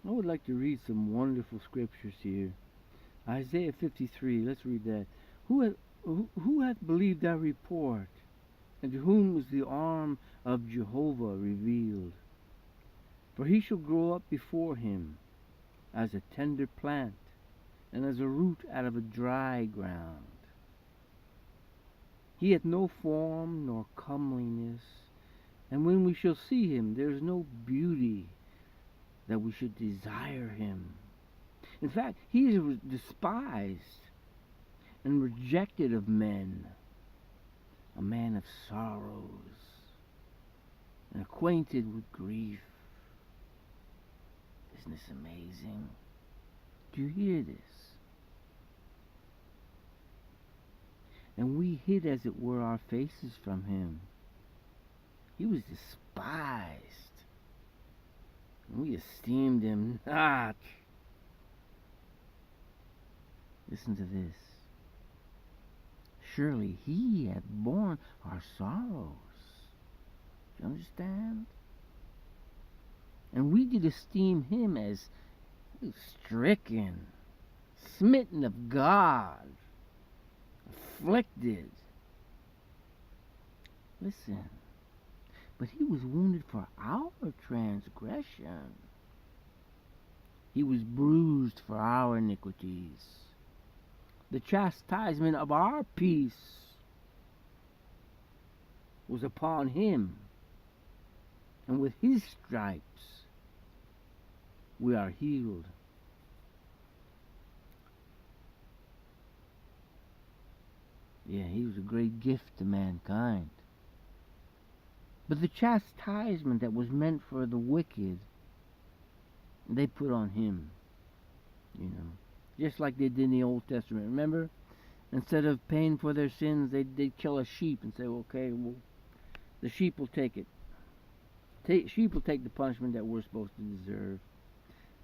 I would like to read some wonderful scriptures here. Isaiah 53, let's read that. Who hath believed our report? And to whom was the arm of Jehovah revealed? For he shall grow up before him as a tender plant, and as a root out of a dry ground. He hath no form nor comeliness, and when we shall see him, there is no beauty that we should desire him. In fact, he is despised and rejected of men, a man of sorrows and acquainted with grief. Isn't this amazing? Do you hear this? And we hid, as it were, our faces from him. He was despised, and we esteemed him not. Listen to this. Surely he hath borne our sorrows. Do you understand? And we did esteem him as stricken, smitten of God, afflicted. Listen. But he was wounded for our transgression. He was bruised for our iniquities. The chastisement of our peace was upon him, and with his stripes we are healed. Yeah, he was a great gift to mankind. But the chastisement that was meant for the wicked, they put on him, just like they did in the Old Testament. Remember? Instead of paying for their sins, they'd kill a sheep and say, okay, well, the sheep will take it. Sheep will take the punishment that we're supposed to deserve.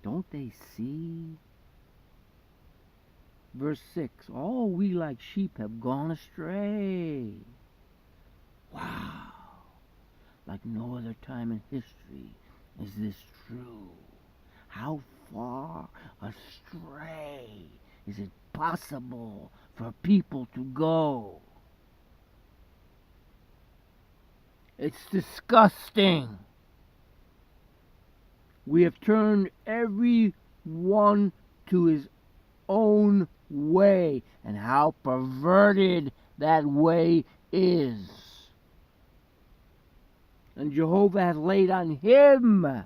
Don't they see? Verse 6, all we like sheep have gone astray. Wow. Like no other time in history is this true. How far astray is it possible for people to go? It's disgusting. We have turned every one to his own way, and how perverted that way is. And Jehovah hath laid on him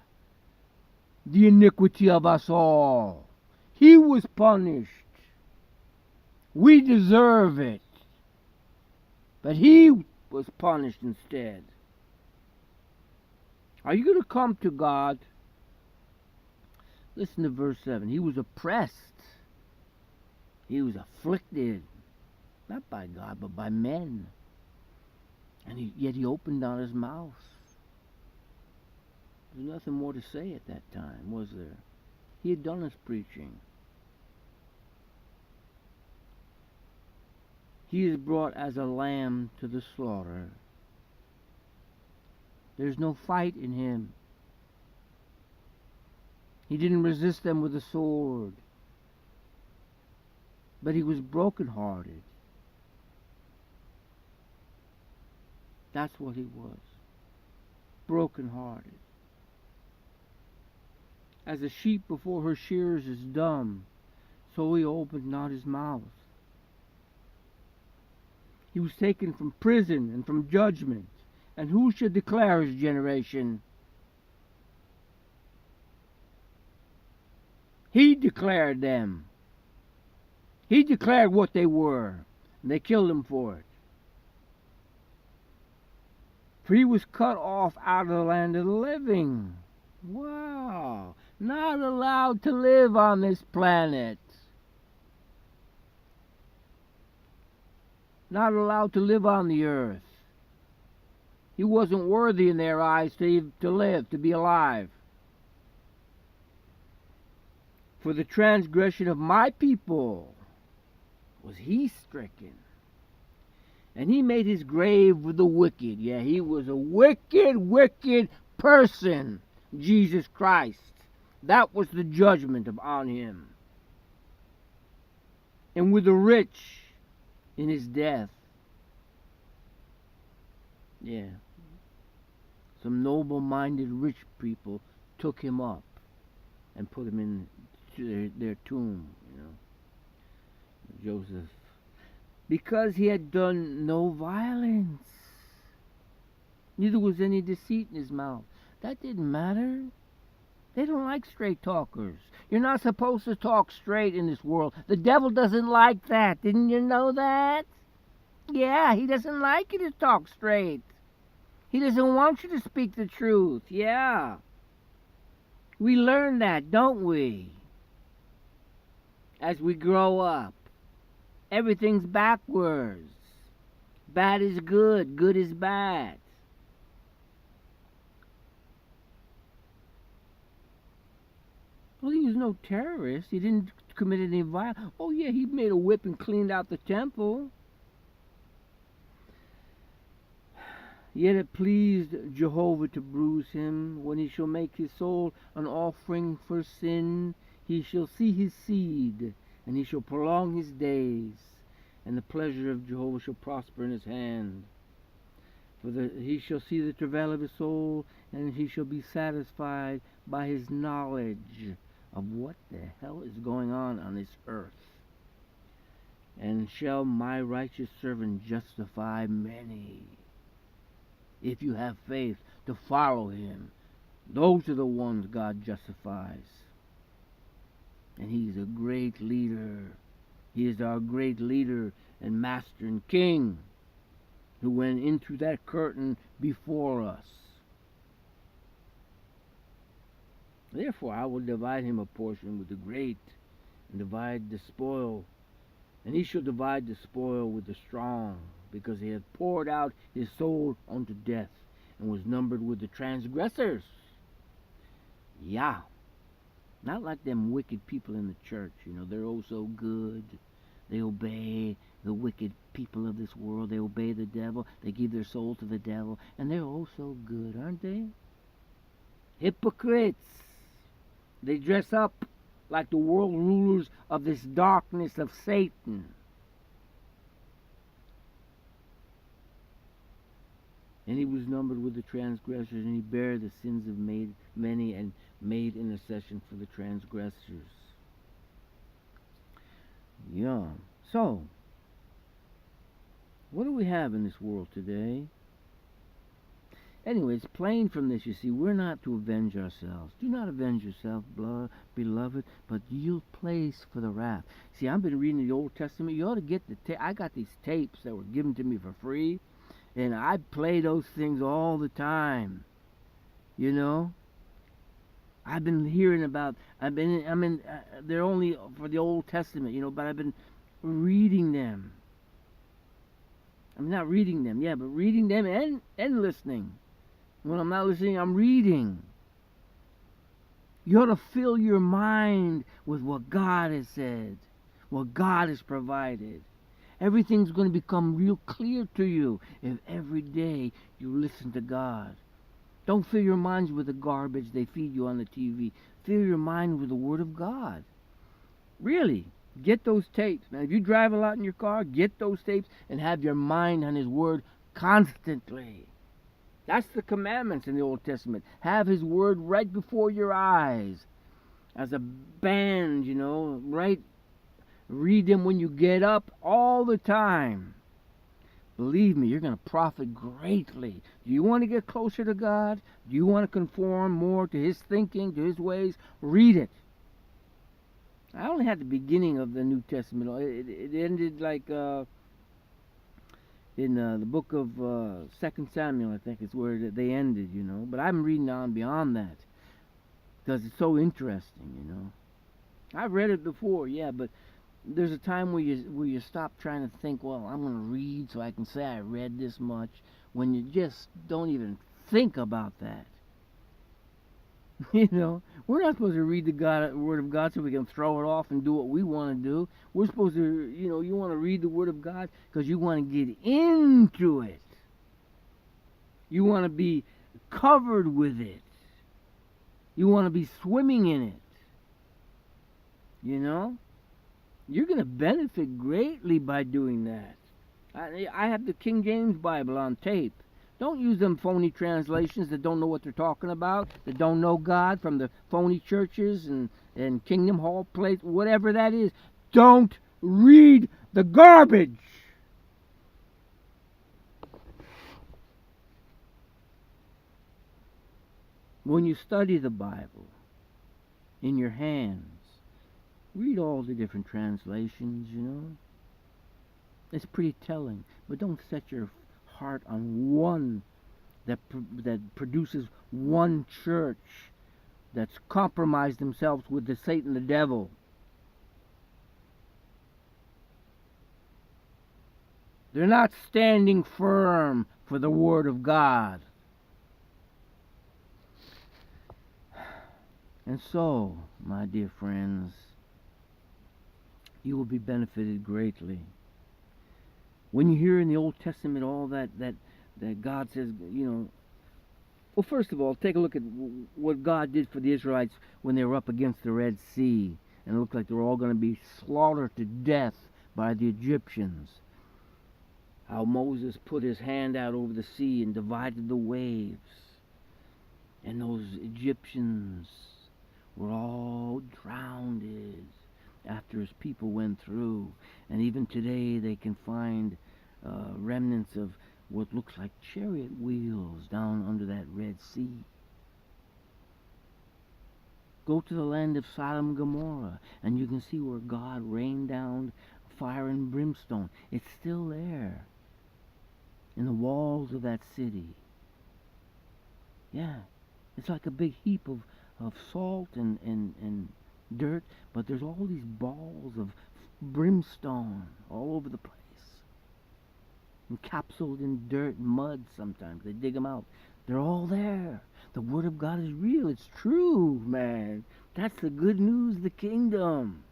the iniquity of us all. He was punished. We deserve it. But he was punished instead. Are you going to come to God? Listen to verse 7. He was oppressed. He was afflicted. Not by God, but by men. And yet he opened not his mouth. There's nothing more to say at that time, was there? He had done his preaching. He is brought as a lamb to the slaughter. There's no fight in him. He didn't resist them with a sword. But he was brokenhearted. That's what he was. Brokenhearted. As a sheep before her shearers is dumb, so he opened not his mouth. He was taken from prison and from judgment. And who should declare his generation? He declared them. He declared what they were. And they killed him for it. For he was cut off out of the land of the living. Wow. Not allowed to live on this planet. Not allowed to live on the earth. He wasn't worthy in their eyes to live, to be alive. For the transgression of my people was he stricken. And he made his grave with the wicked. Yeah, he was a wicked, wicked person, Jesus Christ. That was the judgment on him. And with the rich in his death, yeah, some noble-minded rich people took him up and put him in their tomb, Joseph, because he had done no violence, neither was any deceit in his mouth. That didn't matter. They don't like straight talkers. You're not supposed to talk straight in this world. The devil doesn't like that. Didn't you know that? Yeah, he doesn't like you to talk straight. He doesn't want you to speak the truth. Yeah. We learn that, don't we? As we grow up. Everything's backwards. Bad is good. Good is bad. Well, he was no terrorist. He didn't commit any violence. Oh, yeah, he made a whip and cleaned out the temple. Yet it pleased Jehovah to bruise him. When he shall make his soul an offering for sin, he shall see his seed, and he shall prolong his days, and the pleasure of Jehovah shall prosper in his hand. He shall see the travail of his soul, and he shall be satisfied by his knowledge of what the hell is going on this earth. And shall my righteous servant justify many? If you have faith to follow him, those are the ones God justifies. And he's a great leader. He is our great leader and master and king who went into that curtain before us. Therefore I will divide him a portion with the great, and divide the spoil. And he shall divide the spoil with the strong, because he hath poured out his soul unto death, and was numbered with the transgressors. Yeah. Not like them wicked people in the church, they're oh so good. They obey the wicked people of this world. They obey the devil. They give their soul to the devil. And they're oh so good, aren't they? Hypocrites. They dress up like the world rulers of this darkness of Satan. And he was numbered with the transgressors, and he bare the sins of many, and made intercession for the transgressors. Yeah. So, what do we have in this world today? Anyway, it's plain from this, you see, we're not to avenge ourselves. Do not avenge yourself, beloved, but yield place for the wrath. See, I've been reading the Old Testament. You ought to get I got these tapes that were given to me for free, and I play those things all the time. I've been hearing about. They're only for the Old Testament, but I've been reading them. I'm not reading them, yeah, but reading them and listening. When I'm not listening, I'm reading. You ought to fill your mind with what God has said, what God has provided. Everything's going to become real clear to you if every day you listen to God. Don't fill your minds with the garbage they feed you on the TV. Fill your mind with the Word of God. Really, get those tapes. Now, if you drive a lot in your car, get those tapes and have your mind on His Word constantly. That's the commandments in the Old Testament. Have His Word right before your eyes. As a band, right? Read them when you get up all the time. Believe me, you're going to profit greatly. Do you want to get closer to God? Do you want to conform more to His thinking, to His ways? Read it. I only had the beginning of the New Testament. It ended like in the book of 2 Samuel, I think is where they ended, But I'm reading on beyond that because it's so interesting, I've read it before, yeah, but there's a time where you stop trying to think, well, I'm going to read so I can say I read this much, when you just don't even think about that. We're not supposed to read the Word of God so we can throw it off and do what we want to do. We're supposed to, you want to read the Word of God because you want to get into it. You want to be covered with it. You want to be swimming in it. You know? You're going to benefit greatly by doing that. I have the King James Bible on tape. Don't use them phony translations that don't know what they're talking about, that don't know God, from the phony churches and Kingdom Hall place, whatever that is. Don't read the garbage. When you study the Bible in your hands, read all the different translations, you know. It's pretty telling. But don't set your heart on one that produces one church that's compromised themselves with the Satan, the devil. They're not standing firm for the Word of God. And so, my dear friends, you will be benefited greatly. When you hear in the Old Testament all that God says, you know, well, first of all, take a look at what God did for the Israelites when they were up against the Red Sea, and it looked like they were all going to be slaughtered to death by the Egyptians. How Moses put his hand out over the sea and divided the waves, and those Egyptians were all drowned after his people went through. And even today they can find remnants of what looks like chariot wheels down under that Red Sea. Go to the land of Sodom and Gomorrah, and you can see where God rained down fire and brimstone. It's still there in the walls of that city. Yeah, it's like a big heap of salt and dirt, but there's all these balls of brimstone all over the place, encapsulated in dirt and mud. Sometimes they dig them out. They're all there. The Word of God is real. It's true, man. That's the good news of the kingdom.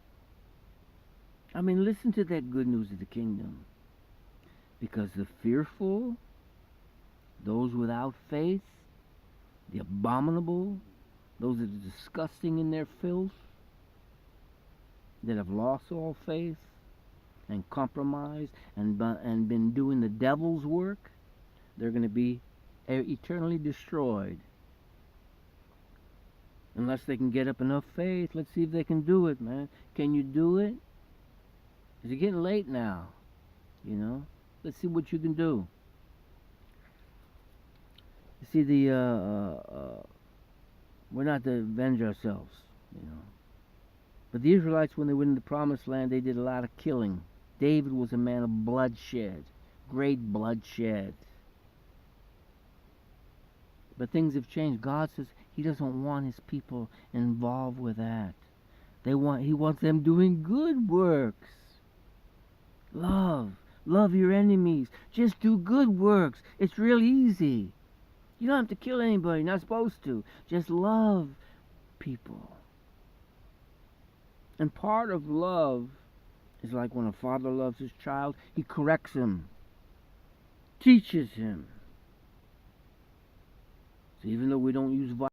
I mean, listen to that good news of the kingdom. Because the fearful, those without faith, the abominable, those that are disgusting in their filth, that have lost all faith and compromised and been doing the devil's work, they're going to be eternally destroyed. Unless they can get up enough faith. Let's see if they can do it, man. Can you do it? It's getting late now, you know. Let's see what you can do. You see, we're not to avenge ourselves, you know. But the Israelites, when they went into the Promised Land, they did a lot of killing. David was a man of bloodshed, great bloodshed. But things have changed. God says He doesn't want His people involved with that. He wants them doing good works. Love your enemies. Just do good works. It's real easy. You don't have to kill anybody. You're not supposed to. Just love people. And part of love is like when a father loves his child, he corrects him, teaches him. So even though we don't use violence,